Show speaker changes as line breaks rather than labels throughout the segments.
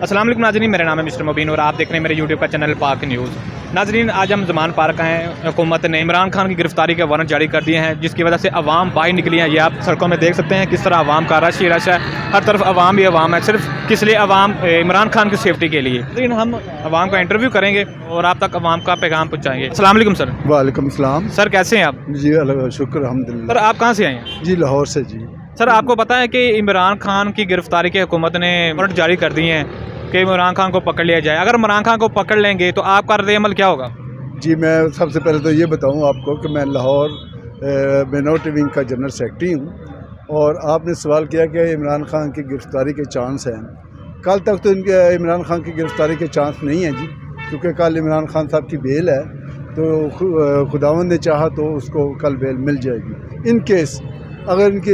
अस्सलाम वालेकुम नाज़रीन, मेरा नाम है मिस्टर मुबीन और आप देख रहे हैं मेरे यूट्यूब का चैनल पाक न्यूज़। नाज़रीन, आज हम ज़मान पार्क आए हैं। हुकूमत ने इमरान खान की गिरफ्तारी के वारंट जारी कर दिए हैं, जिसकी वजह से अवाम बाहर निकली है। ये आप सड़कों में देख सकते हैं किस तरह अवाम का रश ही रश है, हर तरफ अवाम ही अवाम है। सिर्फ किस लिए? अवाम इमरान खान की सेफ्टी के लिए। नाज़रीन, हम अवाम का इंटरव्यू करेंगे और आप तक अवाम का पैगाम पहुँचाएंगे। अस्सलाम वालेकुम सर।
वालेकुम सलाम।
सर कैसे हैं आप?
जी अल्लाह का शुक्र अल्हम्दुलिल्लाह।
सर आप कहाँ से आए हैं?
जी लाहौर से जी।
सर आपको पता है कि इमरान खान की गिरफ्तारी की हुकूमत ने वारंट जारी कर दिए हैं कि इमरान खान को पकड़ लिया जाए। अगर इमरान खान को पकड़ लेंगे तो आपका रद्द-ए-अमल क्या होगा?
जी मैं सबसे पहले तो ये बताऊं आपको कि मैं लाहौर मिनॉरिटी विंग का जनरल सेक्रेटरी हूं और आपने सवाल किया कि इमरान खान की गिरफ्तारी के चांस हैं। कल तक तो इनके इमरान खान की गिरफ्तारी के चांस नहीं हैं जी, क्योंकि कल इमरान खान साहब की बेल है, तो खुदावंद ने चाहा तो उसको कल बेल मिल जाएगी। इन केस अगर इनके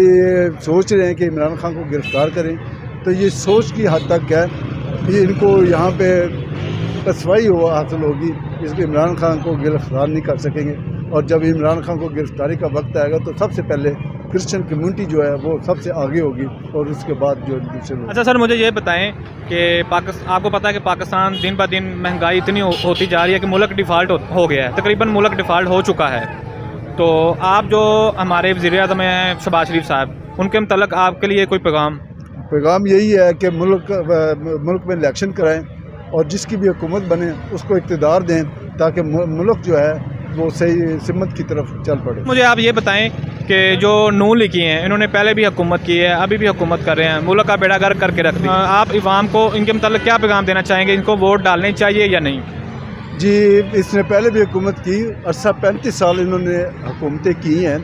सोच रहे हैं कि इमरान खान को गिरफ़्तार करें तो ये सोच की हद तक है, ये इनको यहाँ पे रसवाई हासिल होगी, इसलिए इमरान खान को गिरफ़्तार नहीं कर सकेंगे। और जब इमरान खान को गिरफ़्तारी का वक्त आएगा तो सबसे पहले क्रिश्चियन कम्युनिटी जो है वो सबसे आगे होगी और उसके बाद जो दूसरे लोग।
अच्छा सर, मुझे ये बताएं कि आपको पता है कि पाकिस्तान दिन ब दिन महंगाई इतनी होती जा रही है कि मुल्क डिफ़ाल्ट हो गया है, तकरीबन मुल्क डिफ़ाल्ट हो चुका है। तो आप जो हमारे वज़ीर-ए-आज़म हैं शहबाज शरीफ साहब, उनके मतलब आपके लिए कोई पैगाम
यही है कि मुल्क में इलेक्शन कराएं और जिसकी भी हुकूमत बने उसको इक़्तिदार दें ताकि मुल्क जो है वो सही सिमत की तरफ चल पड़े।
मुझे आप ये बताएं कि जो नून लीगी हैं, इन्होंने पहले भी हुकूमत की है, अभी भी हुकूमत कर रहे हैं, मुल्क का बेड़ा गर्क करके रख दिया। आप इवाम को इनके मतलब क्या पैगाम देना चाहेंगे? इनको वोट डालने चाहिए या नहीं?
जी इसने पहले भी हुकूमत की, अरसा 35 साल इन्होंने हुकूमतें की हैं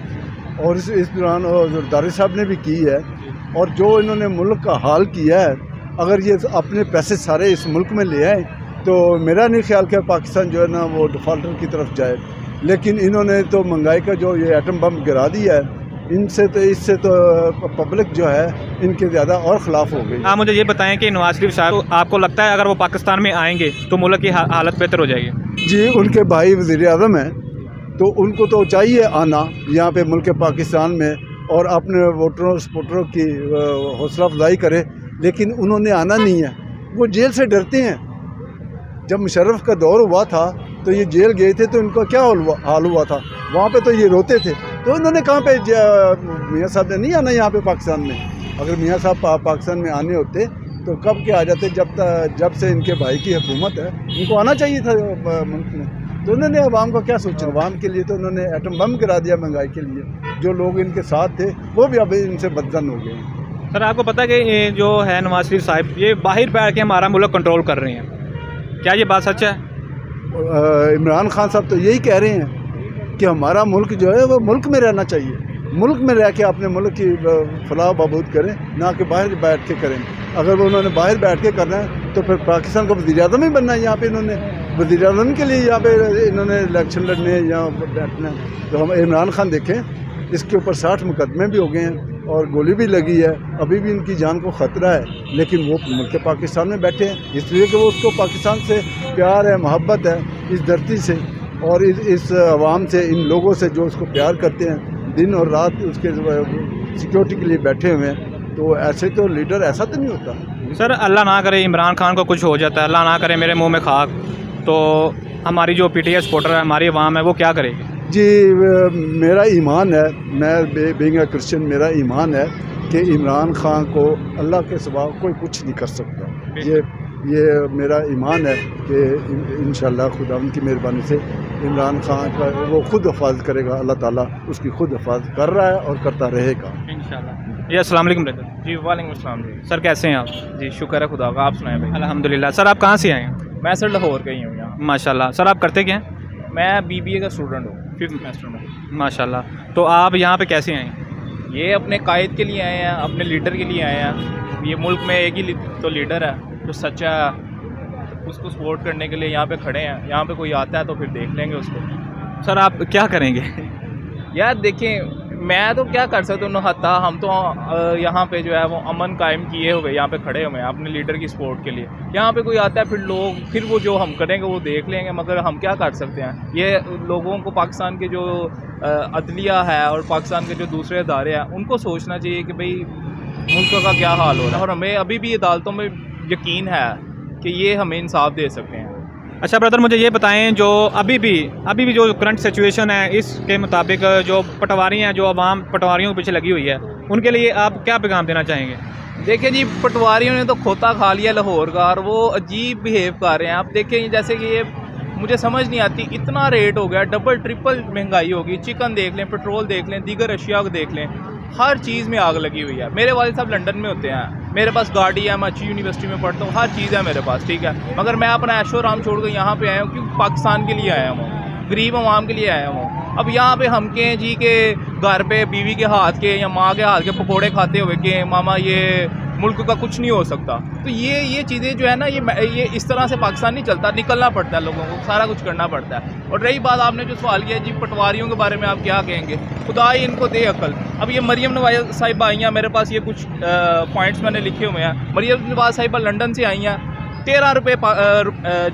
और इस दौरान जरदारी साहब ने भी की है। और जो इन्होंने मुल्क का हाल किया है, अगर ये अपने पैसे सारे इस मुल्क में ले आए तो मेरा नहीं ख्याल कि पाकिस्तान जो है ना वो डिफ़ाल्टर की तरफ जाए। लेकिन इन्होंने तो महंगाई का जो ये एटम बम गिरा दिया है, इससे तो पब्लिक जो है इनके ज़्यादा और ख़िलाफ़ हो गई।
आप मुझे ये बताएं कि नवाज शरीफ साहब, आपको लगता है अगर वो पाकिस्तान में आएंगे तो मुल्क की हालत बेहतर हो जाएगी?
जी उनके भाई वज़ीर-ए-आज़म हैं तो उनको तो चाहिए आना यहाँ पे मुल्क पाकिस्तान में और अपने वोटरों सपोर्टरों की हौसला अफजाई करे, लेकिन उन्होंने आना नहीं है। वो जेल से डरते हैं। जब मुशर्रफ का दौर हुआ था तो ये जेल गए थे तो इनका क्या हाल हुआ था, वहाँ पे तो ये रोते थे। तो इन्होंने कहाँ पे मियाँ साहब ने नहीं आना यहाँ पे पाकिस्तान में। अगर मियाँ साहब पाकिस्तान में आने होते तो कब के आ जाते, जब से इनके भाई की हुकूमत है इनको आना चाहिए था मुल्क में। तो उन्होंने अवाम का क्या सोचा? अवाम के लिए तो उन्होंने एटम बम गिरा दिया महंगाई के लिए। जो लोग इनके साथ थे वो भी अब इनसे बदजन हो गए।
सर आपको पता है कि ये जो है नवाज शरीफ साहब, ये बाहर बैठ के हमारा मुल्क कंट्रोल कर रहे हैं, क्या ये बात सच है?
इमरान खान साहब तो यही कह रहे हैं कि हमारा मुल्क जो है वो मुल्क में रहना चाहिए, मुल्क में रह के अपने मुल्क की फलाह बहबूद करें, ना कि बाहर बैठ के करें। अगर वो उन्होंने बाहर बैठ के करना है तो फिर पाकिस्तान का वज़ीर-ए-आज़म ही बनना है। यहाँ पे इन्होंने वज़ीर-ए-आज़म के लिए यहाँ पे इन्होंने इलेक्शन लड़ने हैं, यहाँ बैठना है। तो हम इमरान खान देखें, इसके ऊपर 60 मुकदमे भी हो गए हैं और गोली भी लगी है, अभी भी इनकी जान को ख़तरा है, लेकिन वो मुल्क पाकिस्तान में बैठे हैं इसलिए कि वो उसको पाकिस्तान से प्यार है, मोहब्बत है, इस धरती से और इस अवाम से, इन लोगों से जो उसको प्यार करते हैं, दिन और रात उसके सिक्योरिटी के लिए बैठे हुए हैं। तो ऐसे तो लीडर ऐसा तो नहीं होता।
सर अल्लाह ना करे इमरान खान को कुछ हो जाता है, अल्लाह ना करे मेरे मुँह में खाक, तो हमारी जो PTI सपोर्टर है, हमारी अवाम है, वो क्या करेगी? जी
मेरा ईमान है, मैं बीइंग अ क्रिश्चियन मेरा ईमान है कि इमरान खान को अल्लाह के सिवा कोई कुछ नहीं कर सकता। ये मेरा ईमान है कि इंशाअल्लाह खुदा की मेहरबानी से इमरान खान का वो खुद हिफाजत करेगा, अल्लाह ताला उसकी खुद हिफाजत कर रहा है और करता रहेगा
इंशाअल्लाह। जी अस्सलाम वालेकुम ब्रदर।
जी वालेकुम अस्सलाम जी।
सर कैसे हैं आप?
जी शुक्र है खुदा का, आप सुनाएं भाई?
अल्हम्दुलिल्लाह। सर आप कहाँ से आए हैं?
मैं सर लाहौर का ही हूँ यहाँ।
माशाल्लाह। सर आप करते क्या हैं?
मैं BBA का स्टूडेंट हूँ, 5th सेमेस्टर में।
माशाल्लाह। तो आप यहाँ पे कैसे आए?
ये अपने कायद के लिए आए हैं, अपने लीडर के लिए आए हैं। ये मुल्क में एक ही तो लीडर है जो सच्चा है, उसको सपोर्ट करने के लिए यहाँ पे खड़े हैं। यहाँ पे कोई आता है तो फिर देख लेंगे उसको।
सर आप क्या करेंगे?
यार देखें, मैं तो क्या कर सकता हूँ हत्ता, हम तो यहाँ पे जो है वो अमन कायम किए हुए यहाँ पे खड़े हुए हैं अपने लीडर की सपोर्ट के लिए। यहाँ पे कोई आता है फिर वो जो हम करेंगे वो देख लेंगे, मगर हम क्या कर सकते हैं? ये लोगों को पाकिस्तान के जो अदलिया है और पाकिस्तान के जो दूसरे अदारे हैं उनको सोचना चाहिए कि भाई मुल्क का क्या हाल हो रहा है। और हमें अभी भी अदालतों में यकीन है کہ یہ ہمیں انصاف دے سکتے ہیں.
اچھا بردر مجھے یہ بتائیں جو ابھی بھی جو کرنٹ سچویشن ہے اس کے مطابق جو پٹواری ہیں جو عوام پٹواریوں کے پیچھے لگی ہوئی ہے ان کے لیے آپ کیا پیغام دینا چاہیں گے؟
دیکھیں جی پٹواریوں نے تو کھوتا کھا لیا لاہور کا اور وہ عجیب بیہیو کر رہے ہیں. آپ دیکھیں جیسے کہ یہ مجھے سمجھ نہیں آتی اتنا ریٹ ہو گیا ڈبل ٹرپل مہنگائی ہوگی. چکن دیکھ لیں پیٹرول دیکھ لیں دیگر اشیاء کو دیکھ لیں ہر چیز میں آگ لگی ہوئی ہے. میرے والد صاحب لنڈن میں ہوتے ہیں میرے پاس گاڑی ہے میں اچھی یونیورسٹی میں پڑھتا ہوں ہر چیز ہے میرے پاس ٹھیک ہے مگر میں اپنا عیش و آرام چھوڑ کر یہاں پہ آیا ہوں کیونکہ پاکستان کے لیے آیا ہوں غریب عوام کے لیے آیا ہوں. اب یہاں پہ ہم کہیں جی کہ گھر پہ بیوی کے ہاتھ کے یا ماں کے ہاتھ کے پکوڑے کھاتے ہوئے کہ ماما یہ ملک کا کچھ نہیں ہو سکتا. تو یہ چیزیں جو ہے نا یہ اس طرح سے پاکستان نہیں چلتا. نکلنا پڑتا ہے لوگوں کو سارا کچھ کرنا پڑتا ہے. اور رہی بات آپ نے جو سوال کیا جی پٹواریوں کے بارے میں آپ کیا کہیں گے خدا ہی ان کو دے عقل. اب یہ مریم نواز صاحبہ آئی ہیں میرے پاس یہ کچھ پوائنٹس میں نے لکھے ہوئے ہیں. مریم نواز صاحبہ لنڈن سے آئی ہیں 13 روپے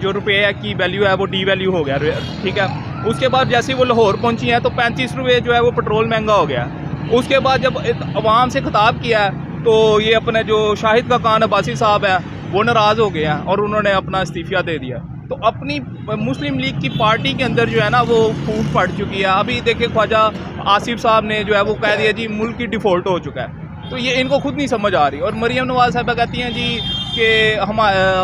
جو روپے کی ویلیو ہے وہ ڈی ویلیو ہو گیا ٹھیک ہے. اس کے بعد جیسے وہ لاہور پہنچی ہیں تو 35 روپے جو ہے وہ پیٹرول مہنگا ہو گیا. اس کے بعد جب عوام سے خطاب کیا ہے تو یہ اپنے جو شاہد کا کان عباسی صاحب ہیں وہ ناراض ہو گئے ہیں اور انہوں نے اپنا استعفیہ دے دیا. تو اپنی مسلم لیگ کی پارٹی کے اندر جو ہے نا وہ پھوٹ پڑ چکی ہے. ابھی دیکھیں خواجہ آصف صاحب نے جو ہے وہ کہہ دیا جی ملک کی ڈیفالٹ ہو چکا ہے. تو یہ ان کو خود نہیں سمجھ آ رہی. اور مریم نواز صاحبہ کہتی ہیں جی کہ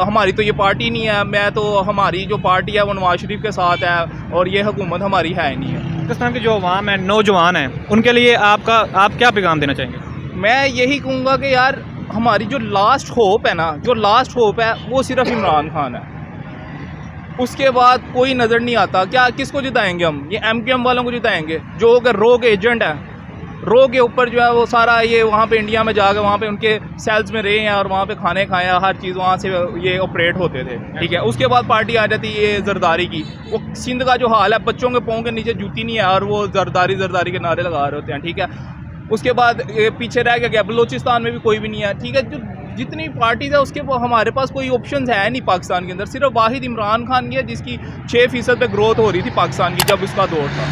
ہماری تو یہ پارٹی نہیں ہے میں تو ہماری جو پارٹی ہے وہ نواز شریف کے ساتھ ہے اور یہ حکومت ہماری ہے نہیں ہے.
پاکستان کے جو عوام ہیں نوجوان ہیں ان کے لیے آپ کیا پیغام دینا چاہیں گے؟
میں یہی کہوں گا کہ یار ہماری جو لاسٹ ہوپ ہے نا وہ صرف عمران خان ہے. اس کے بعد کوئی نظر نہیں آتا. کیا کس کو جتائیں گے ہم؟ یہ ایم کیو ایم والوں کو جتائیں گے جو کہ رو کے ایجنٹ ہے. رو کے اوپر جو ہے وہ سارا یہ وہاں پہ انڈیا میں جا کے وہاں پہ ان کے سیلز میں رہے ہیں اور وہاں پہ کھانے کھائے ہیں ہر چیز وہاں سے یہ آپریٹ ہوتے تھے ٹھیک ہے. اس کے بعد پارٹی آ جاتی ہے یہ زرداری کی. وہ سندھ کا جو حال ہے بچوں کے پاؤں کے نیچے جوتی نہیں ہے اور وہ زرداری کے نعرے لگا رہے ہوتے ہیں ٹھیک ہے. اس کے بعد پیچھے رہ گیا بلوچستان میں بھی کوئی بھی نہیں ہے ٹھیک ہے. جو جتنی پارٹیز ہے اس کے ہمارے پاس کوئی آپشنز ہے نہیں پاکستان کے اندر. صرف واحد عمران خان کی ہے جس کی 6% پہ گروتھ ہو رہی تھی پاکستان کی جب اس کا دور تھا.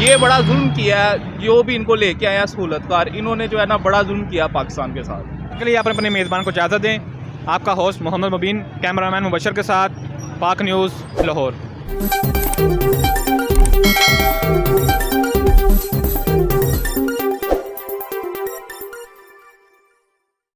یہ بڑا ظلم کیا ہے جو بھی ان کو لے کے آیا سہولت کار انہوں نے جو ہے نا بڑا ظلم کیا پاکستان کے ساتھ.
اس کے لیے آپ اپنے میزبان کو اجازت دیں. آپ کا ہوسٹ محمد مبین کیمرہ مین مبشر کے ساتھ پاک نیوز لاہور.